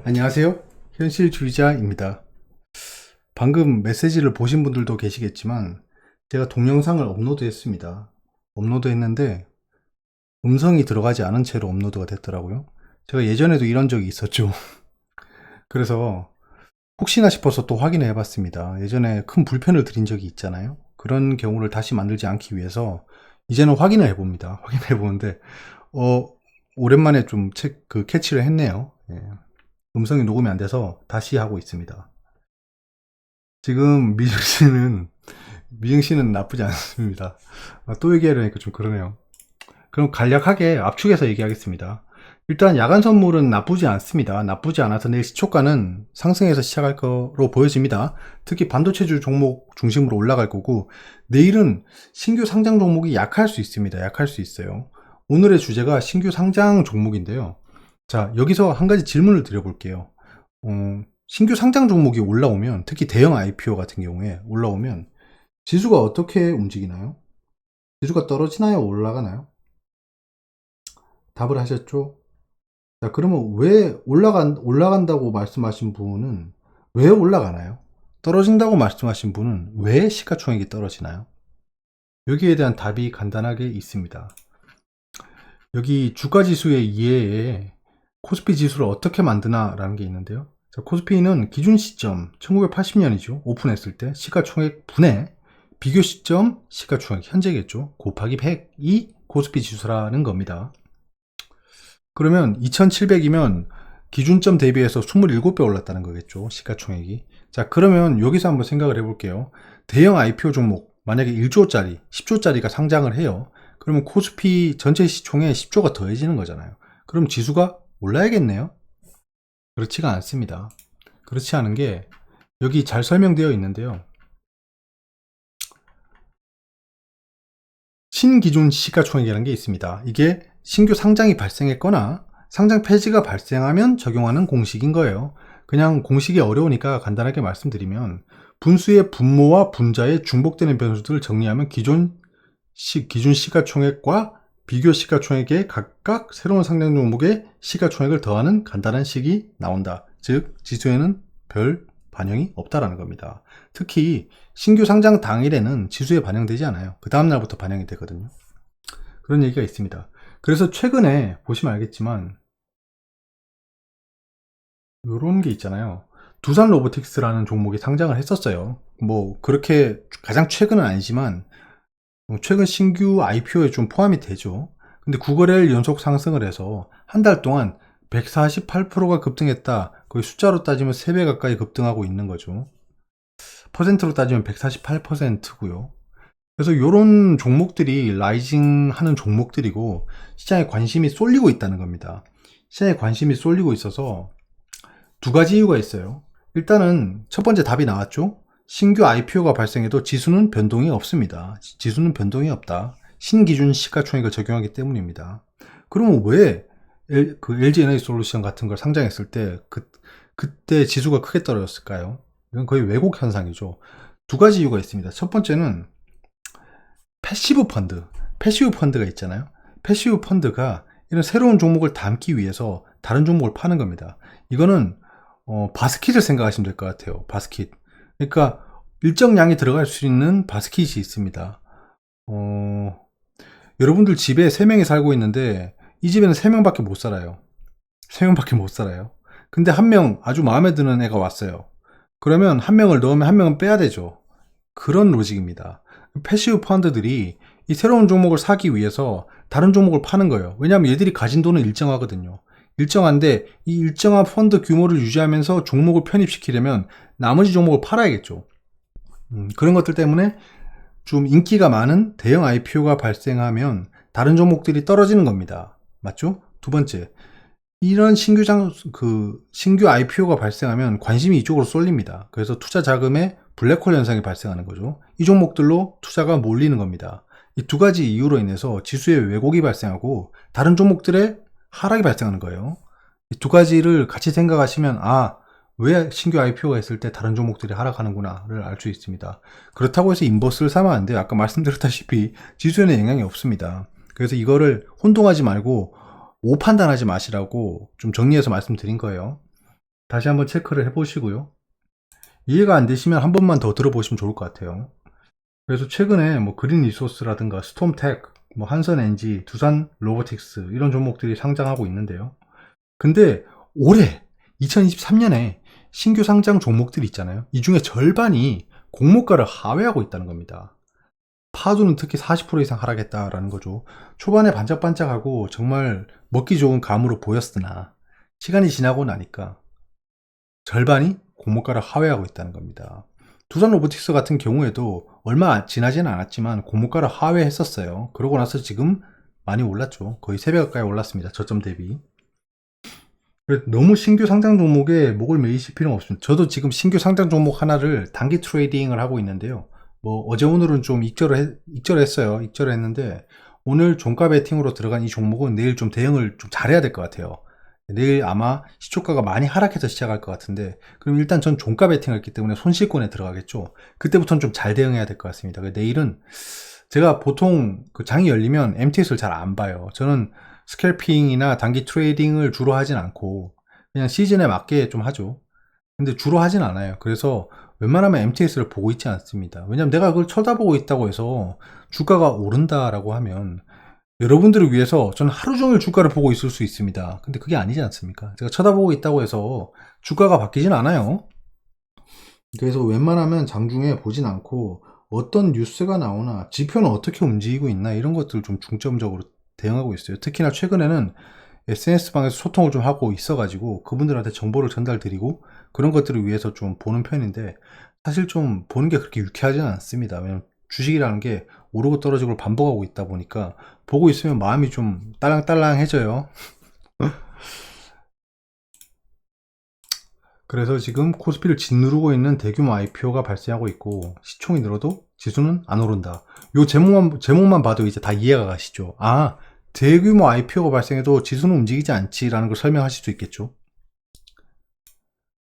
안녕하세요. 현실주의자입니다. 방금 메시지를 보신 분들도 계시겠지만 제가 동영상을 업로드했습니다. 업로드했는데 음성이 들어가지 않은 채로 업로드가 됐더라고요. 제가 예전에도 이런 적이 있었죠. 그래서 혹시나 싶어서 또 확인해 봤습니다. 예전에 큰 불편을 드린 적이 있잖아요. 그런 경우를 다시 만들지 않기 위해서 이제는 확인을 해봅니다. 확인해 보는데 오랜만에 좀 캐치를 했네요. 예. 음성이 녹음이 안 돼서 다시 하고 있습니다. 지금 미정 씨는 나쁘지 않습니다. 또 얘기하려니까 좀 그러네요. 그럼 간략하게 압축해서 얘기하겠습니다. 일단 야간 선물은 나쁘지 않습니다. 나쁘지 않아서 내일 시초가는 상승해서 시작할 거로 보여집니다. 특히 반도체주 종목 중심으로 올라갈 거고, 내일은 신규 상장 종목이 약할 수 있습니다. 약할 수 있어요. 오늘의 주제가 신규 상장 종목인데요. 자, 여기서 한 가지 질문을 드려볼게요. 신규 상장 종목이 올라오면, 특히 대형 IPO 같은 경우에 올라오면 지수가 어떻게 움직이나요? 지수가 떨어지나요? 올라가나요? 답을 하셨죠? 자, 그러면 왜 올라간다고 말씀하신 분은 왜 올라가나요? 떨어진다고 말씀하신 분은 왜 시가총액이 떨어지나요? 여기에 대한 답이 간단하게 있습니다. 여기 주가지수의 이해에 코스피 지수를 어떻게 만드나라는 게 있는데요. 자, 코스피는 기준 시점 1980년이죠. 오픈했을 때 시가총액 분의 비교 시점 시가총액 현재겠죠. 곱하기 100이 코스피 지수라는 겁니다. 그러면 2700이면 기준점 대비해서 27배 올랐다는 거겠죠. 시가총액이. 자, 그러면 여기서 한번 생각을 해볼게요. 대형 IPO 종목 만약에 1조짜리 10조짜리가 상장을 해요. 그러면 코스피 전체 시총에 10조가 더해지는 거잖아요. 그럼 지수가 올라야겠네요. 그렇지가 않습니다. 그렇지 않은 게 여기 잘 설명되어 있는데요. 신기준 시가총액이라는 게 있습니다. 이게 신규 상장이 발생했거나 상장 폐지가 발생하면 적용하는 공식인 거예요. 그냥 공식이 어려우니까 간단하게 말씀드리면 분수의 분모와 분자에 중복되는 변수들을 정리하면 기준 시가총액과 비교 시가총액에 각각 새로운 상장 종목의 시가총액을 더하는 간단한 식이 나온다. 즉 지수에는 별 반영이 없다라는 겁니다. 특히 신규 상장 당일에는 지수에 반영되지 않아요. 그 다음날부터 반영이 되거든요. 그런 얘기가 있습니다. 그래서 최근에 보시면 알겠지만 요런 게 있잖아요. 두산 로보틱스라는 종목이 상장을 했었어요. 뭐 그렇게 가장 최근은 아니지만 최근 신규 IPO에 좀 포함이 되죠. 근데 9거래일 연속 상승을 해서 한 달 동안 148%가 급등했다. 거의 숫자로 따지면 3배 가까이 급등하고 있는 거죠. 퍼센트로 따지면 148%고요. 그래서 이런 종목들이 라이징 하는 종목들이고 시장에 관심이 쏠리고 있다는 겁니다. 시장에 관심이 쏠리고 있어서 두 가지 이유가 있어요. 일단은 첫 번째 답이 나왔죠. 신규 IPO가 발생해도 지수는 변동이 없습니다. 지수는 변동이 없다. 신기준 시가총액을 적용하기 때문입니다. 그러면 왜 LG에너지솔루션 같은 걸 상장했을 때 그때 지수가 크게 떨어졌을까요? 이건 거의 왜곡 현상이죠. 두 가지 이유가 있습니다. 첫 번째는 패시브 펀드가 있잖아요. 패시브 펀드가 이런 새로운 종목을 담기 위해서 다른 종목을 파는 겁니다. 이거는 바스킷을 생각하시면 될 것 같아요. 바스킷. 그러니까 일정량이 들어갈 수 있는 바스킷이 있습니다. 여러분들 집에 3명이 살고 있는데 이 집에는 3명밖에 못 살아요. 3명밖에 못 살아요. 근데 한 명 아주 마음에 드는 애가 왔어요. 그러면 한 명을 넣으면 한 명은 빼야 되죠. 그런 로직입니다. 패시브 펀드들이 이 새로운 종목을 사기 위해서 다른 종목을 파는 거예요. 왜냐하면 얘들이 가진 돈은 일정하거든요. 일정한데 이 일정한 펀드 규모를 유지하면서 종목을 편입시키려면 나머지 종목을 팔아야겠죠. 그런 것들 때문에 좀 인기가 많은 대형 IPO가 발생하면 다른 종목들이 떨어지는 겁니다. 맞죠? 두 번째, 이런 신규 IPO가 발생하면 관심이 이쪽으로 쏠립니다. 그래서 투자 자금에 블랙홀 현상이 발생하는 거죠. 이 종목들로 투자가 몰리는 겁니다. 이 두 가지 이유로 인해서 지수에 왜곡이 발생하고 다른 종목들의 하락이 발생하는 거예요. 이 두 가지를 같이 생각하시면 왜 신규 IPO가 있을 때 다른 종목들이 하락하는구나를 알 수 있습니다. 그렇다고 해서 인버스를 사면 안 돼요. 아까 말씀드렸다시피 지수에는 영향이 없습니다. 그래서 이거를 혼동하지 말고 오판단하지 마시라고 좀 정리해서 말씀드린 거예요. 다시 한번 체크를 해보시고요. 이해가 안 되시면 한 번만 더 들어보시면 좋을 것 같아요. 그래서 최근에 뭐 그린 리소스라든가 스톰텍, 뭐 한선NG, 두산 로보틱스 이런 종목들이 상장하고 있는데요. 근데 올해 2023년에 신규 상장 종목들이 있잖아요. 이 중에 절반이 공모가를 하회하고 있다는 겁니다. 파도는 특히 40% 이상 하락했다라는 거죠. 초반에 반짝반짝하고 정말 먹기 좋은 감으로 보였으나 시간이 지나고 나니까 절반이 공모가를 하회하고 있다는 겁니다. 두산 로보틱스 같은 경우에도 얼마 지나지는 않았지만 공모가를 하회했었어요. 그러고 나서 지금 많이 올랐죠. 거의 3배 가까이 올랐습니다. 저점 대비. 너무 신규 상장 종목에 목을 매이실 필요는 없습니다. 저도 지금 신규 상장 종목 하나를 단기 트레이딩을 하고 있는데요. 뭐 어제 오늘은 좀 익절했어요. 익절했는데 오늘 종가 베팅으로 들어간 이 종목은 내일 좀 대응을 좀 잘해야 될 것 같아요. 내일 아마 시초가가 많이 하락해서 시작할 것 같은데, 그럼 일단 전 종가 베팅을 했기 때문에 손실권에 들어가겠죠. 그때부터는 좀 잘 대응해야 될 것 같습니다. 내일은 제가 보통 그 장이 열리면 MTS를 잘 안 봐요. 저는 스캘핑이나 단기 트레이딩을 주로 하진 않고 그냥 시즌에 맞게 좀 하죠. 근데 주로 하진 않아요. 그래서 웬만하면 MTS를 보고 있지 않습니다. 왜냐면 내가 그걸 쳐다보고 있다고 해서 주가가 오른다라고 하면 여러분들을 위해서 저는 하루 종일 주가를 보고 있을 수 있습니다. 근데 그게 아니지 않습니까? 제가 쳐다보고 있다고 해서 주가가 바뀌진 않아요. 그래서 웬만하면 장중에 보진 않고 어떤 뉴스가 나오나 지표는 어떻게 움직이고 있나 이런 것들 좀 중점적으로 대응하고 있어요. 특히나 최근에는 SNS방에서 소통을 좀 하고 있어가지고 그분들한테 정보를 전달드리고 그런 것들을 위해서 좀 보는 편인데, 사실 좀 보는 게 그렇게 유쾌하지는 않습니다. 왜냐면 주식이라는 게 오르고 떨어지고 반복하고 있다 보니까 보고 있으면 마음이 좀 딸랑딸랑해져요. 그래서 지금 코스피를 짓누르고 있는 대규모 IPO가 발생하고 있고 시총이 늘어도 지수는 안 오른다. 요 제목만 봐도 이제 다 이해가 가시죠. 아, 대규모 IPO가 발생해도 지수는 움직이지 않지라는 걸 설명하실 수 있겠죠.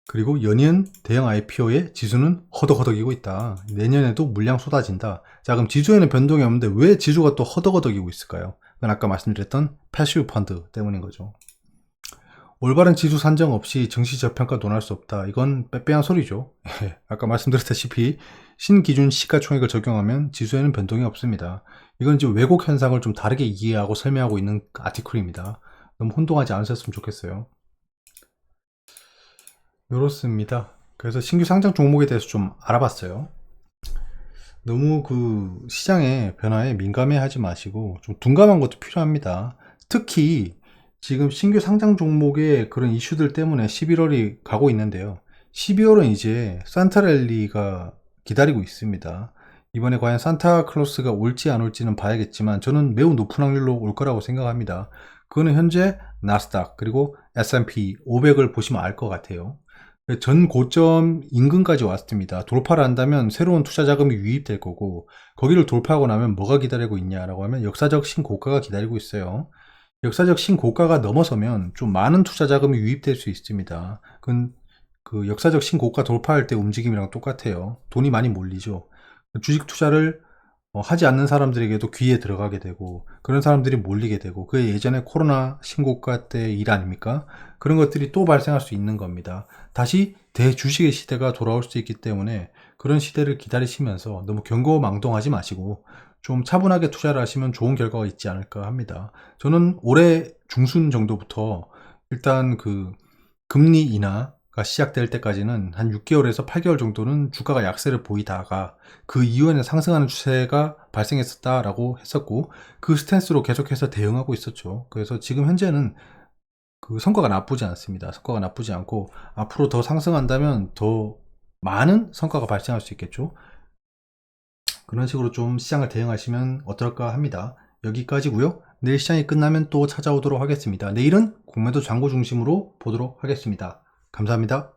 그리고 연이은 대형 IPO의 지수는 허덕허덕이고 있다. 내년에도 물량 쏟아진다. 자, 그럼 지수에는 변동이 없는데 왜 지수가 또 허덕허덕이고 있을까요? 그건 아까 말씀드렸던 패시브 펀드 때문인 거죠. 올바른 지수 산정 없이 증시 저평가 논할 수 없다. 이건 빼빼한 소리죠. 아까 말씀드렸다시피 신기준 시가총액을 적용하면 지수에는 변동이 없습니다. 이건 지금 왜곡 현상을 좀 다르게 이해하고 설명하고 있는 아티클입니다. 너무 혼동하지 않으셨으면 좋겠어요. 이렇습니다. 그래서 신규 상장 종목에 대해서 좀 알아봤어요. 너무 그 시장의 변화에 민감해 하지 마시고 좀 둔감한 것도 필요합니다. 특히 지금 신규 상장 종목의 그런 이슈들 때문에 11월이 가고 있는데요. 12월은 이제 산타랠리가 기다리고 있습니다. 이번에 과연 산타클로스가 올지 안 올지는 봐야겠지만 저는 매우 높은 확률로 올 거라고 생각합니다. 그거는 현재 나스닥 그리고 S&P 500을 보시면 알 것 같아요. 전 고점 인근까지 왔습니다. 돌파를 한다면 새로운 투자 자금이 유입될 거고, 거기를 돌파하고 나면 뭐가 기다리고 있냐라고 하면 역사적 신고가가 기다리고 있어요. 역사적 신고가가 넘어서면 좀 많은 투자 자금이 유입될 수 있습니다. 그건 그 역사적 신고가 돌파할 때 움직임이랑 똑같아요. 돈이 많이 몰리죠. 주식 투자를 하지 않는 사람들에게도 귀에 들어가게 되고 그런 사람들이 몰리게 되고, 그게 예전에 코로나 신고가 때 일 아닙니까? 그런 것들이 또 발생할 수 있는 겁니다. 다시 대주식의 시대가 돌아올 수 있기 때문에 그런 시대를 기다리시면서 너무 경거망동하지 마시고 좀 차분하게 투자를 하시면 좋은 결과가 있지 않을까 합니다. 저는 올해 중순 정도부터 일단 그 금리 인하가 시작될 때까지는 한 6개월에서 8개월 정도는 주가가 약세를 보이다가 그 이후에는 상승하는 추세가 발생했었다라고 했었고, 그 스탠스로 계속해서 대응하고 있었죠. 그래서 지금 현재는 그 성과가 나쁘지 않습니다. 성과가 나쁘지 않고 앞으로 더 상승한다면 더 많은 성과가 발생할 수 있겠죠. 그런 식으로 좀 시장을 대응하시면 어떨까 합니다. 여기까지고요. 내일 시장이 끝나면 또 찾아오도록 하겠습니다. 내일은 공매도 잔고 중심으로 보도록 하겠습니다. 감사합니다.